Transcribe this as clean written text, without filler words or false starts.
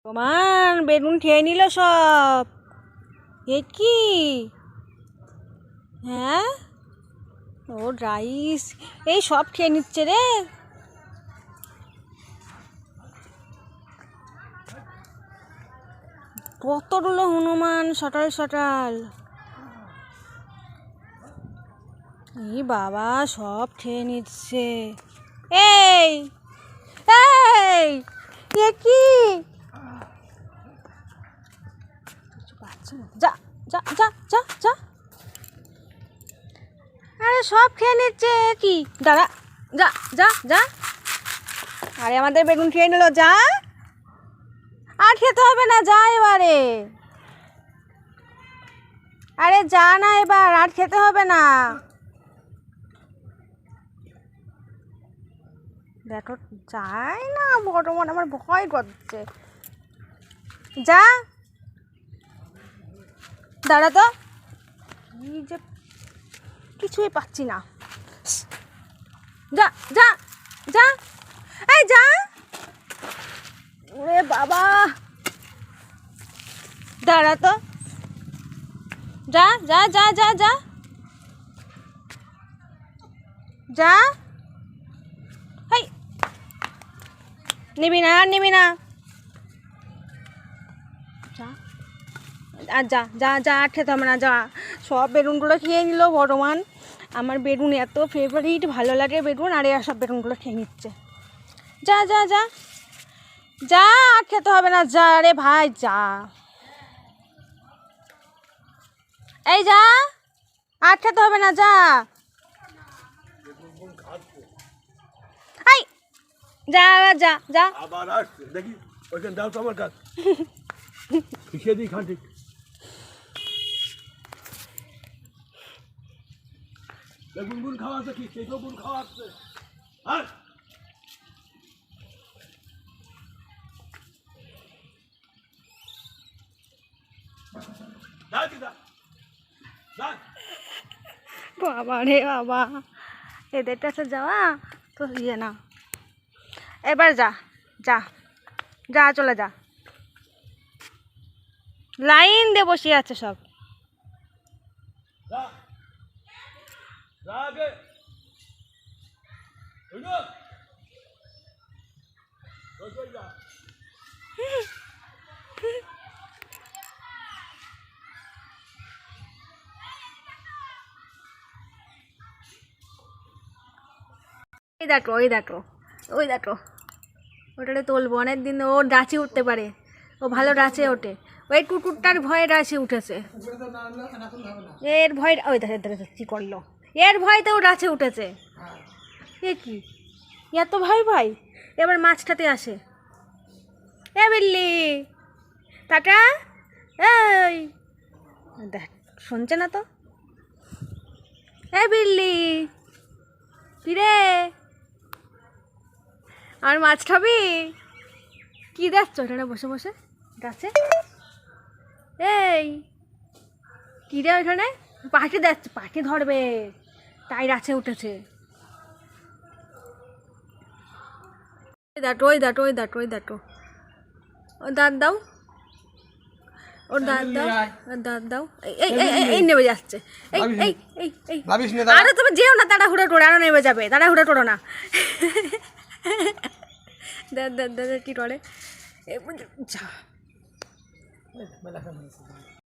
Roman balloon খেয়ে নিল সব। এ কি? হ্যাঁ, ও রাইস এই সব খেয়ে নিচ্ছে রে। কতগুলো হনুমান সকাল সকাল। এই বাবা সব খেয়ে নিচ্ছে। এই এই এ কি? যা যা যা যা যা। আরে সব খেয়ে নিচ্ছে কি? দাঁড়া, যা যা যা। আরে আমাদের বেগুন খেয়ে নিল, যা। আর খেতে হবে না, যা এবারে। আরে যা না এবার, আর খেতে হবে না। দেখো যাই না, বর্তমান আমার ভয় করছে। যা, দাঁড়া তো। এই যে কিছুই পাচ্ছি না। যা যা যা, এই যা। ওরে বাবা, দাঁড়া তো। যা যা যা যা যা যা। এই নিবি না, আর নিবি না। যা আর যা যা যা, আর খেতে হবে না, যা। সব বেগুনগুলো খেয়ে নিল বর্তমান। আমার বেগুন এত ফেভারিট, ভালো লাগে বেগুন, আর এরা সব বেগুনগুলো খেয়ে নিচ্ছে। যা যা যা যা, আর খেতে হবে না, যা রে ভাই যা। এই যা, আর খেতে হবে না, যা। এই যা যা যা। আবার আসছে দেখি, ওইখানে দাও তো আমার কাছে। পিছিয়ে দিই খাঁটি। বেগুন গুন খাওয়াচ্ছে কি? সেই তো গুন খাওয়াচ্ছে। হ্যাঁ, যা দিদা, যা। বাবা রে বাবা, এদের কাছে যাওয়া তো ইয়ে না। এবার যা যা যা, চলে যা। লাইন দিয়ে বসে আছে সব। যা, যা আগে। ওই যা, ওই যা। ওই দেখো ওই দেখো ওই দেখো, ওটাতে তুলবো, অনেকদিন ও ডাচে উঠতে পারে, ও ভালো ডাচে ওঠে। ওই কুকুরটার ভয়ে ডাচে উঠেছে, এর ভয়। ওই দেখে কী করলো, এর ভয়তে ও ডাচে উঠেছে। এ কি এত ভয় ভাই? এবার মাছটাতে আসে। এ বিল্লি, টাটা। এই দেখ, শুনছে না তো। এ বিল্লি, কি রে, আর মাছ খাবি? কি দেখছো এখানে বসে বসে গাছে? এই কি রে ওইখানে? পাখি দেখছো, পাখি ধরবে তাই গাছে উঠেছে। ওই দেখো ওই দেখো ওই দেখো ওই দেখো, ওর দাঁত দাও, ওর দাঁত দাও, ওর দাঁত দাও। এই এই এই এই নেমে যাচ্ছে। এই এই এই এই, আরে তুমি যেও না, তাড়াহুড়ো করো, আরো নেমে যাবে, তাড়াহুড়ো করো না। দাঁত দাঁত দাঁত কি করে? যা।